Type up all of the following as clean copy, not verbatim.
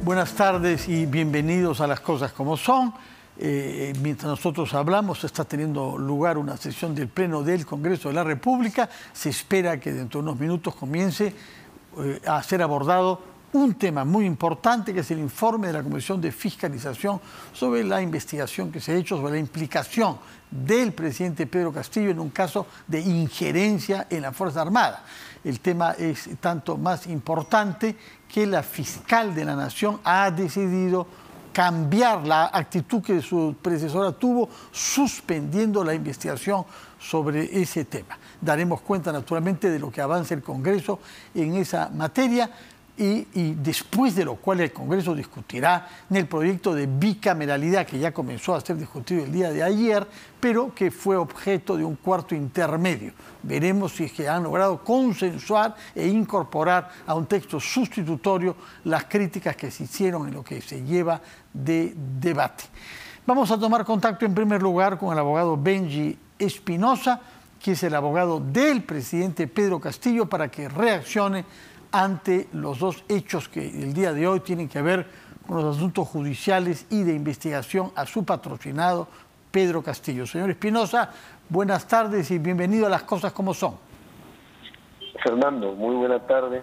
Buenas tardes y bienvenidos a Las Cosas Como Son. Mientras nosotros hablamos, está teniendo lugar una sesión del Pleno del Congreso de la República. Se espera que dentro de unos minutos comience a ser abordado un tema muy importante, que es el informe de la Comisión de Fiscalización sobre la investigación que se ha hecho sobre la implicación del presidente Pedro Castillo en un caso de injerencia en la Fuerza Armada. El tema es tanto más importante que la fiscal de la Nación ha decidido cambiar la actitud que su predecesora tuvo, suspendiendo la investigación sobre ese tema. Daremos cuenta, naturalmente, de lo que avanza el Congreso en esa materia y después de lo cual el Congreso discutirá en el proyecto de bicameralidad que ya comenzó a ser discutido el día de ayer, pero que fue objeto de un cuarto intermedio. Veremos si es que han logrado consensuar e incorporar a un texto sustitutorio las críticas que se hicieron en lo que se lleva de debate. Vamos a tomar contacto en primer lugar con el abogado Benji Espinosa, que es el abogado del presidente Pedro Castillo, para que reaccione ante los dos hechos que el día de hoy tienen que ver con los asuntos judiciales y de investigación a su patrocinado Pedro Castillo. Señor Espinosa, buenas tardes y bienvenido a Las Cosas Como Son. Fernando, muy buena tarde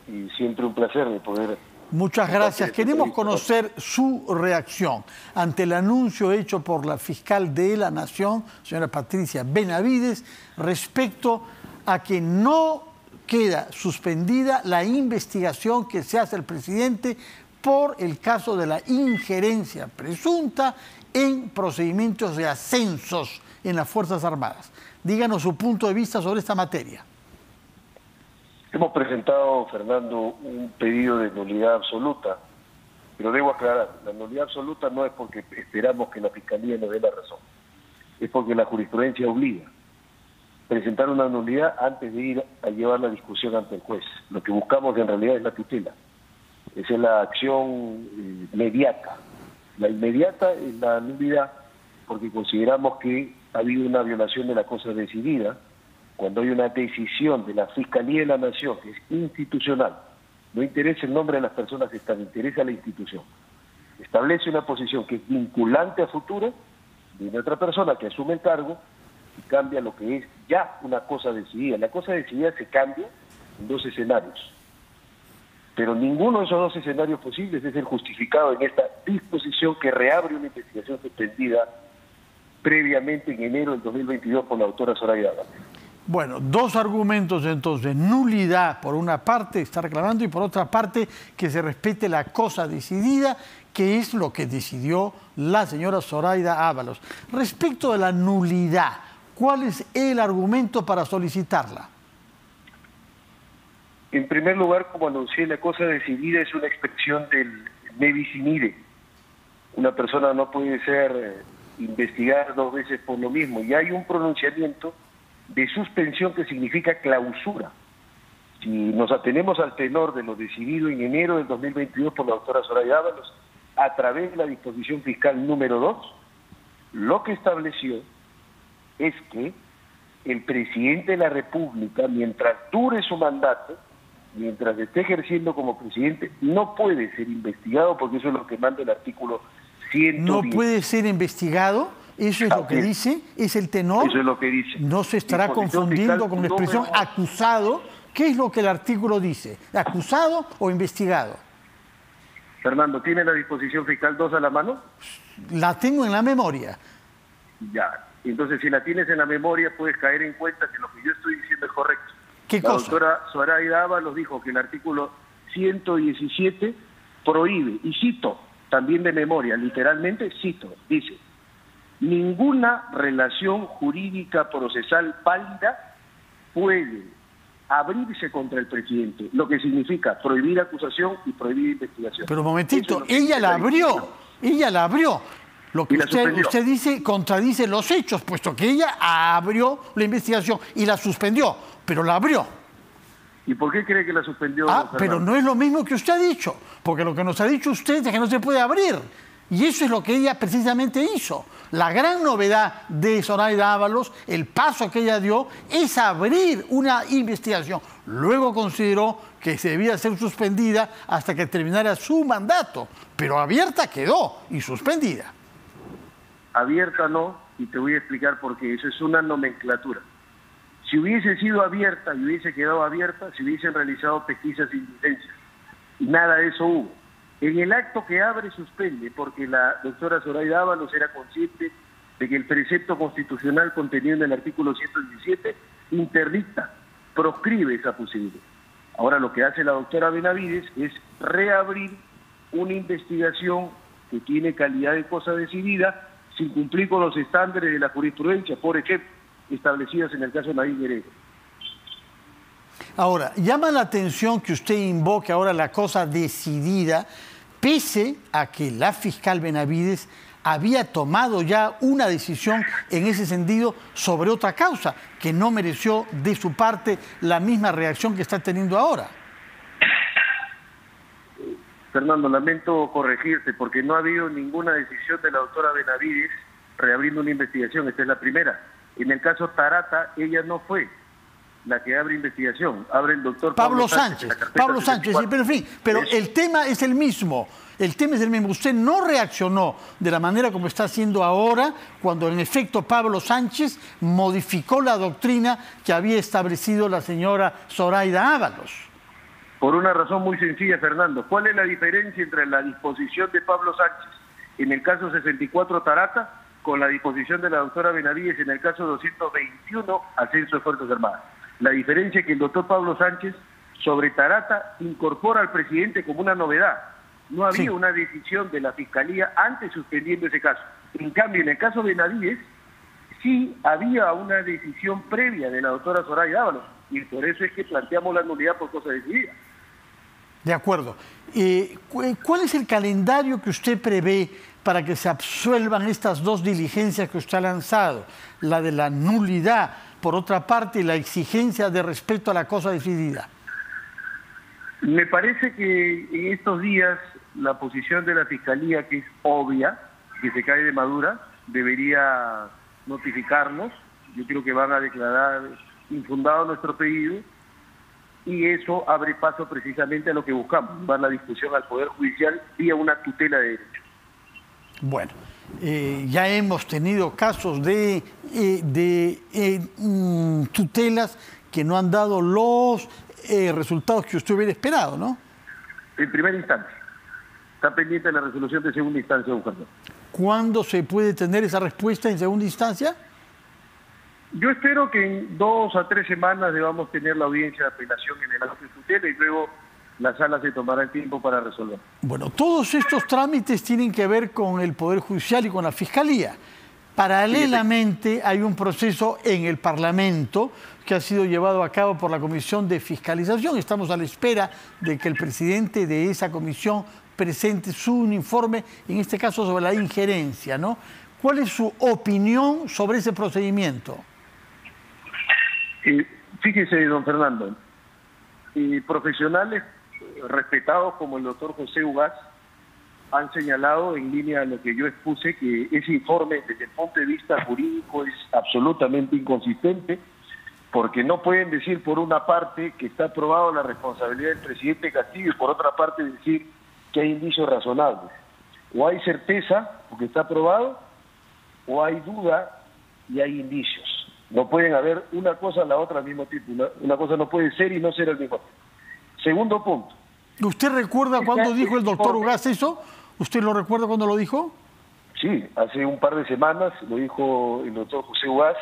y siempre un placer de poder... Muchas gracias. Queremos conocer su reacción ante el anuncio hecho por la fiscal de la Nación, señora Patricia Benavides, respecto a que no queda suspendida la investigación que se hace al presidente por el caso de la injerencia presunta en procedimientos de ascensos en las Fuerzas Armadas. Díganos su punto de vista sobre esta materia. Hemos presentado, Fernando, un pedido de nulidad absoluta, pero debo aclarar, la nulidad absoluta no es porque esperamos que la Fiscalía nos dé la razón, es porque la jurisprudencia obliga presentar una nulidad antes de ir a llevar la discusión ante el juez. Lo que buscamos en realidad es la tutela, esa es la acción inmediata. La inmediata es la nulidad porque consideramos que ha habido una violación de la cosa decidida cuando hay una decisión de la Fiscalía de la Nación, que es institucional. No interesa el nombre de las personas que están, interesa la institución. Establece una posición que es vinculante a futuro, viene otra persona que asume el cargo y cambia lo que es ya una cosa decidida. La cosa decidida se cambia en dos escenarios, pero ninguno de esos dos escenarios posibles es el justificado en esta disposición que reabre una investigación suspendida previamente en enero del 2022 por la autora Soraya Ábalos. Bueno, dos argumentos entonces: nulidad por una parte, está reclamando, y por otra parte que se respete la cosa decidida, que es lo que decidió la señora Zoraida Ábalos. Respecto de la nulidad, ¿cuál es el argumento para solicitarla? En primer lugar, como anuncié, la cosa decidida es una expresión del ne bis in idem. Una persona no puede ser investigada dos veces por lo mismo, y hay un pronunciamiento de suspensión que significa clausura. Si nos atenemos al tenor de lo decidido en enero del 2022 por la doctora Soraya Ábalos, a través de la disposición fiscal número 2, lo que estableció es que el presidente de la República, mientras dure su mandato, mientras esté ejerciendo como presidente, no puede ser investigado, porque eso es lo que manda el artículo 110. ¿No puede ser investigado? ¿Eso es lo que dice? ¿Es el tenor? Eso es lo que dice. ¿No se estará confundiendo con la expresión acusado? ¿Qué es lo que el artículo dice? ¿Acusado o investigado? Fernando, ¿tiene la disposición fiscal 2 a la mano? La tengo en la memoria. Ya. Entonces, si la tienes en la memoria, puedes caer en cuenta que lo que yo estoy diciendo es correcto. ¿Qué cosa? La doctora Zoraida Ábalos dijo que el artículo 117 prohíbe, y cito también de memoria, literalmente cito, dice: ninguna relación jurídica procesal válida puede abrirse contra el presidente, lo que significa prohibir acusación y prohibir investigación. Pero un momentito, ella la abrió. Lo que usted dice contradice los hechos, puesto que ella abrió la investigación y la suspendió, pero la abrió. ¿Y por qué cree que la suspendió? Pero no es lo mismo que usted ha dicho, porque lo que nos ha dicho usted es que no se puede abrir. Y eso es lo que ella precisamente hizo. La gran novedad de Zoraida Ábalos, el paso que ella dio, es abrir una investigación. Luego consideró que se debía ser suspendida hasta que terminara su mandato, pero abierta quedó y suspendida. Abierta no, y te voy a explicar por qué. Eso es una nomenclatura. Si hubiese sido abierta y hubiese quedado abierta, se hubiesen realizado pesquisas sin licencia. Y nada de eso hubo. En el acto que abre, suspende, porque la doctora Zoraida Ábalos era consciente de que el precepto constitucional contenido en el artículo 117 interdicta, proscribe esa posibilidad. Ahora lo que hace la doctora Benavides es reabrir una investigación que tiene calidad de cosa decidida sin cumplir con los estándares de la jurisprudencia, por ejemplo, establecidos en el caso de Nadine Heredia. Ahora, llama la atención que usted invoque ahora la cosa decidida, pese a que la fiscal Benavides había tomado ya una decisión en ese sentido sobre otra causa, que no mereció de su parte la misma reacción que está teniendo ahora. Fernando, lamento corregirte, porque no ha habido ninguna decisión de la doctora Benavides reabriendo una investigación. Esta es la primera. En el caso Tarata, ella no fue la que abre investigación, abre el doctor Pablo Sánchez. Pablo Sánchez, sí, pero en fin, pero el tema es el mismo. El tema es el mismo. Usted no reaccionó de la manera como está haciendo ahora, cuando en efecto Pablo Sánchez modificó la doctrina que había establecido la señora Zoraida Ábalos. Por una razón muy sencilla, Fernando. ¿Cuál es la diferencia entre la disposición de Pablo Sánchez en el caso 64 Tarata con la disposición de la doctora Benavides en el caso 221 Ascenso de Fuerzas Armadas? La diferencia es que el doctor Pablo Sánchez sobre Tarata incorpora al presidente como una novedad. No había una decisión de la Fiscalía antes suspendiendo ese caso. En cambio, en el caso de Benavides, sí había una decisión previa de la doctora Zoraida Ábalos, y por eso es que planteamos la nulidad por cosa decidida. De acuerdo. ¿Cuál es el calendario que usted prevé para que se absuelvan estas dos diligencias que usted ha lanzado? La de la nulidad, por otra parte, y la exigencia de respeto a la cosa decidida. Me parece que en estos días la posición de la Fiscalía, que es obvia, que se cae de madura, debería notificarnos. Yo creo que van a declarar infundado nuestro pedido, y eso abre paso precisamente a lo que buscamos, dar la discusión al Poder Judicial vía una tutela de derechos. Bueno, ya hemos tenido casos de tutelas que no han dado los resultados que usted hubiera esperado, ¿no? En primera instancia. Está pendiente la resolución de segunda instancia, don Carlos. ¿Cuándo se puede tener esa respuesta en segunda instancia? Yo espero que en 2 a 3 semanas debamos tener la audiencia de apelación en el acto de tutela, y luego la sala se tomará el tiempo para resolver. Bueno, todos estos trámites tienen que ver con el Poder Judicial y con la Fiscalía. Paralelamente hay un proceso en el Parlamento que ha sido llevado a cabo por la Comisión de Fiscalización. Estamos a la espera de que el presidente de esa comisión presente su informe, en este caso sobre la injerencia, ¿no? ¿Cuál es su opinión sobre ese procedimiento? Fíjese, don Fernando, profesionales respetados como el doctor José Ugaz han señalado, en línea a lo que yo expuse, que ese informe desde el punto de vista jurídico es absolutamente inconsistente, porque no pueden decir por una parte que está aprobado la responsabilidad del presidente Castillo y por otra parte decir que hay indicios razonables. O hay certeza porque está aprobado, o hay duda y hay indicios. No pueden haber una cosa a la otra al mismo tiempo. Una cosa no puede ser y no ser al mismo tiempo. Segundo punto. ¿Usted recuerda cuándo dijo el doctor Ugaz eso? ¿Usted lo recuerda cuándo lo dijo? Sí, hace un par de semanas lo dijo el doctor José Ugaz,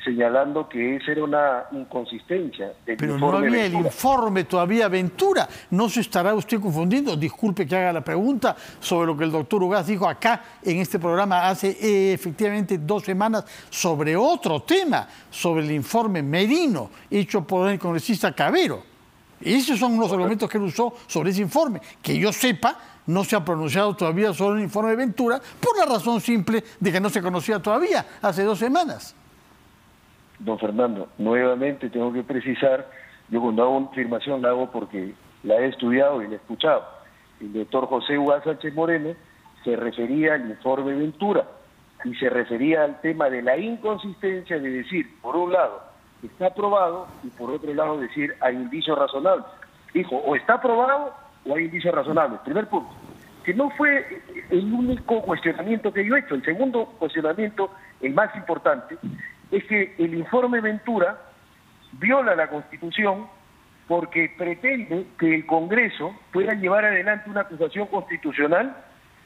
señalando que esa era una inconsistencia del Pero informe. no había Ventura. el informe todavía Ventura. ¿No se estará usted confundiendo? Disculpe que haga la pregunta sobre lo que el doctor Ugaz dijo acá en este programa hace efectivamente 2 semanas sobre otro tema, sobre el informe Merino, hecho por el congresista Cavero. Esos son los argumentos que él usó sobre ese informe. Que yo sepa, no se ha pronunciado todavía sobre el informe Ventura por la razón simple de que no se conocía todavía hace 2 semanas. Don Fernando, nuevamente tengo que precisar, yo cuando hago una afirmación la hago porque la he estudiado y la he escuchado. El doctor José Ugaz Sánchez Moreno se refería al informe Ventura y se refería al tema de la inconsistencia de decir, por un lado, está aprobado y por otro lado decir hay indicios razonables. Dijo, o está aprobado o hay indicios razonables. Primer punto. Que no fue el único cuestionamiento que yo he hecho. El segundo cuestionamiento, el más importante, es que el informe Ventura viola la Constitución porque pretende que el Congreso pueda llevar adelante una acusación constitucional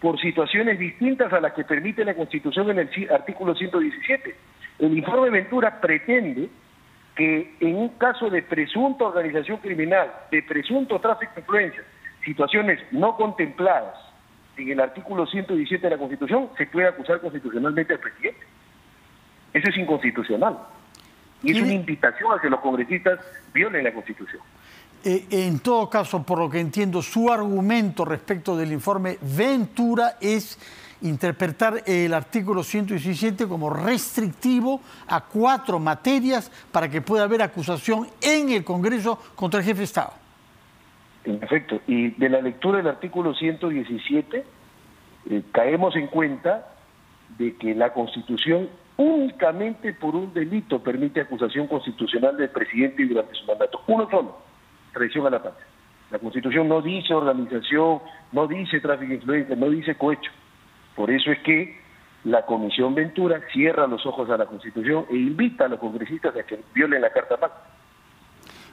por situaciones distintas a las que permite la Constitución en el artículo 117. El informe Ventura pretende que en un caso de presunta organización criminal, de presunto tráfico de influencias, situaciones no contempladas en el artículo 117 de la Constitución, se puede acusar constitucionalmente al presidente. Eso es inconstitucional. Y es una invitación a que los congresistas violen la Constitución. En todo caso, por lo que entiendo, su argumento respecto del informe Ventura es interpretar el artículo 117 como restrictivo a 4 materias para que pueda haber acusación en el Congreso contra el jefe de Estado. En efecto, y de la lectura del artículo 117 caemos en cuenta de que la Constitución únicamente por un delito permite acusación constitucional del presidente durante su mandato. Uno solo, traición a la patria. La Constitución no dice organización, no dice tráfico de influencia, no dice cohecho. Por eso es que la Comisión Ventura cierra los ojos a la Constitución e invita a los congresistas a que violen la Carta Magna.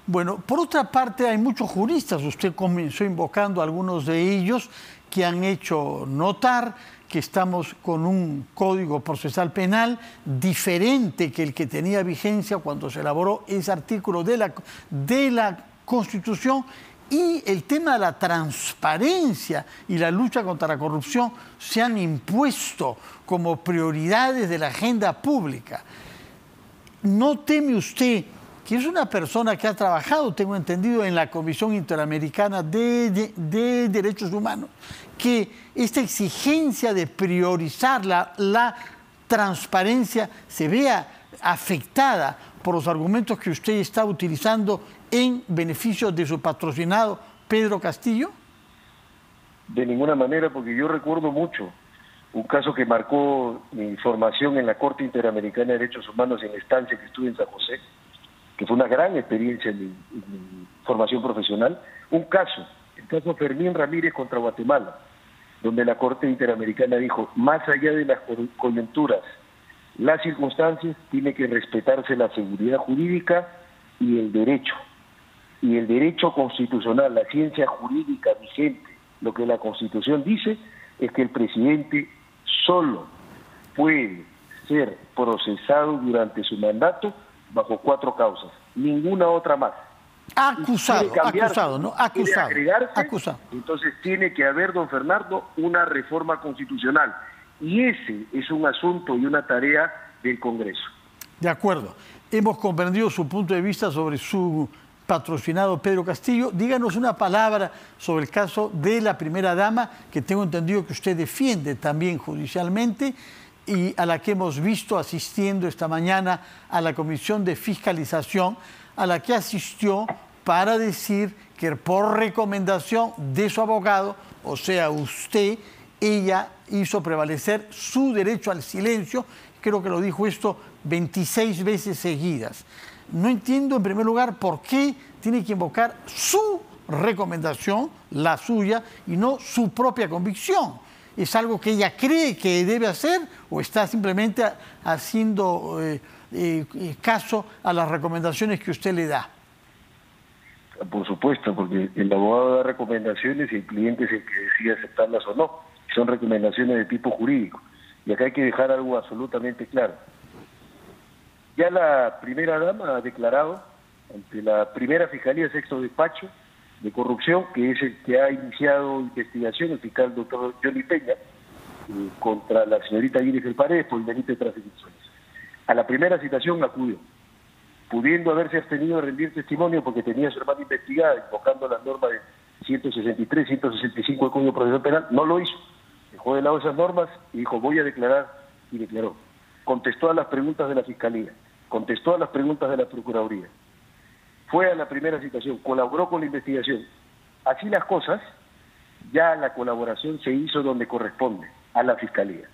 Bueno, por otra parte hay muchos juristas, usted comenzó invocando a algunos de ellos que han hecho notar que estamos con un código procesal penal diferente que el que tenía vigencia cuando se elaboró ese artículo de la Constitución, y el tema de la transparencia y la lucha contra la corrupción se han impuesto como prioridades de la agenda pública. ¿No teme usted, que es una persona que ha trabajado, tengo entendido, en la Comisión Interamericana de Derechos Humanos, que esta exigencia de priorizar la transparencia se vea afectada por los argumentos que usted está utilizando en beneficio de su patrocinado Pedro Castillo? De ninguna manera, porque yo recuerdo mucho un caso que marcó mi formación en la Corte Interamericana de Derechos Humanos en la estancia que estuve en San José, que fue una gran experiencia en mi formación profesional. Un caso, el caso Fermín Ramírez contra Guatemala, donde la Corte Interamericana dijo, más allá de las coyunturas, las circunstancias, tiene que respetarse la seguridad jurídica y el derecho constitucional, la ciencia jurídica vigente. Lo que la Constitución dice es que el presidente solo puede ser procesado durante su mandato bajo 4 causas, ninguna otra más. Acusado, ¿no? Acusado. Entonces tiene que haber, don Fernando, una reforma constitucional. Y ese es un asunto y una tarea del Congreso. De acuerdo. Hemos comprendido su punto de vista sobre su patrocinado Pedro Castillo. Díganos una palabra sobre el caso de la primera dama, que tengo entendido que usted defiende también judicialmente y a la que hemos visto asistiendo esta mañana a la Comisión de Fiscalización, a la que asistió para decir que por recomendación de su abogado, o sea, usted, ella hizo prevalecer su derecho al silencio. Creo que lo dijo esto 26 veces seguidas. No entiendo, en primer lugar, por qué tiene que invocar su recomendación, la suya, y no su propia convicción. ¿Es algo que ella cree que debe hacer o está simplemente haciendo caso a las recomendaciones que usted le da? Por supuesto, porque el abogado da recomendaciones y el cliente es el que decide aceptarlas o no. Son recomendaciones de tipo jurídico. Y acá hay que dejar algo absolutamente claro. Ya la primera dama ha declarado ante la primera Fiscalía Sexto Despacho de Corrupción, que es el que ha iniciado investigación, el fiscal doctor Johnny Peña, contra la señorita Jennifer Paredes por el delito de tráfico de influencias. A la primera citación acudió, pudiendo haberse abstenido de rendir testimonio porque tenía a su hermana investigada, invocando las normas de 163, 165 del Código Procesal Penal, no lo hizo. Dejó de lado esas normas y dijo, voy a declarar, y declaró. Contestó a las preguntas de la Fiscalía, contestó a las preguntas de la Procuraduría. Fue a la primera citación, colaboró con la investigación. Así las cosas, ya la colaboración se hizo donde corresponde, a la Fiscalía.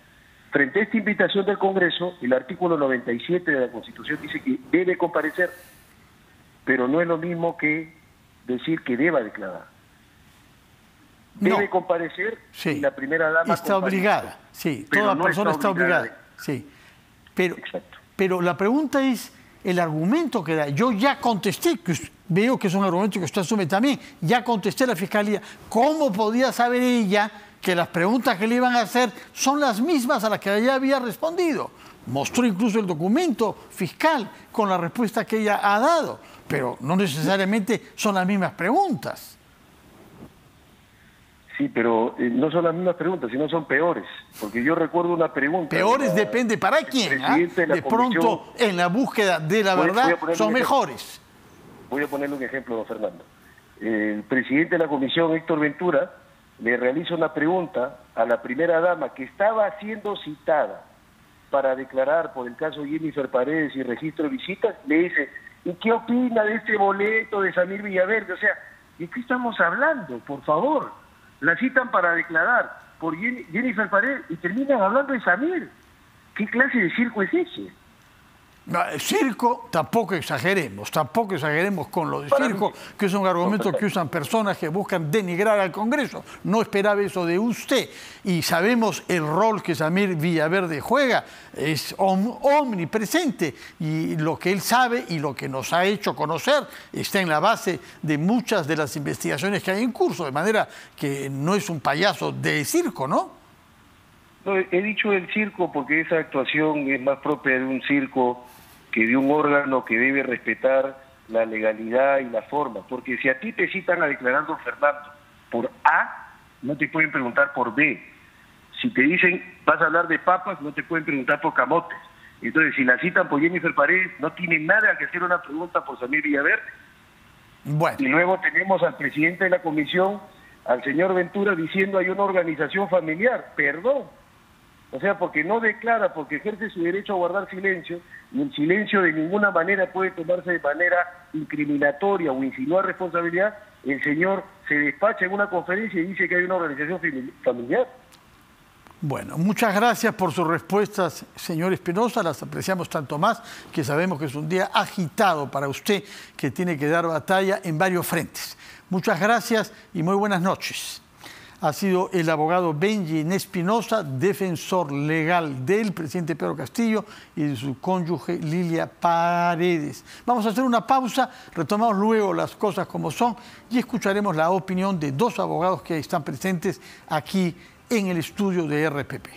Frente a esta invitación del Congreso, el artículo 97 de la Constitución dice que debe comparecer, pero no es lo mismo que decir que deba declarar. Debe comparecer y la primera dama está obligada, sí, toda persona está obligada. Sí. Pero la pregunta es el argumento que da. Yo ya contesté, que veo que es un argumento que usted asume también, ya contesté a la Fiscalía. ¿Cómo podía saber ella que las preguntas que le iban a hacer son las mismas a las que ella había respondido? Mostró incluso el documento fiscal con la respuesta que ella ha dado, pero no necesariamente son las mismas preguntas. Sí, pero no son las mismas preguntas, sino son peores. Porque yo recuerdo una pregunta... Peores depende para quién. De pronto, en la búsqueda de la verdad, son mejores. Voy a ponerle un ejemplo, don Fernando. El presidente de la comisión, Héctor Ventura, le realiza una pregunta a la primera dama que estaba siendo citada para declarar por el caso Jennifer Paredes y registro de visitas. Le dice, ¿y qué opina de este boleto de Samir Villaverde? O sea, ¿de qué estamos hablando? Por favor. La citan para declarar por Jennifer Paredes y terminan hablando de Samir. ¿Qué clase de circo es ese? Circo, tampoco exageremos con lo de circo, que es un argumento que usan personas que buscan denigrar al Congreso. No esperaba eso de usted. Y sabemos el rol que Samir Villaverde juega, es omnipresente. Y lo que él sabe y lo que nos ha hecho conocer está en la base de muchas de las investigaciones que hay en curso. De manera que no es un payaso de circo, ¿no? No, he dicho el circo porque esa actuación es más propia de un circo que de un órgano que debe respetar la legalidad y la forma. Porque si a ti te citan a declarar, don Fernando, por A, no te pueden preguntar por B. Si te dicen, vas a hablar de papas, no te pueden preguntar por camotes. Entonces, si la citan por Jennifer Paredes, no tienen nada que hacer una pregunta por Samir Villaverde. Bueno. Y luego tenemos al presidente de la comisión, al señor Ventura, diciendo hay una organización familiar. Perdón. O sea, porque no declara, porque ejerce su derecho a guardar silencio, y el silencio de ninguna manera puede tomarse de manera incriminatoria o insinuar responsabilidad, el señor se despacha en una conferencia y dice que hay una organización familiar. Bueno, muchas gracias por sus respuestas, señor Espinosa, las apreciamos tanto más que sabemos que es un día agitado para usted, que tiene que dar batalla en varios frentes. Muchas gracias y muy buenas noches. Ha sido el abogado Benji Espinosa, defensor legal del presidente Pedro Castillo y de su cónyuge Lilia Paredes. Vamos a hacer una pausa, retomamos luego las cosas como son y escucharemos la opinión de dos abogados que están presentes aquí en el estudio de RPP.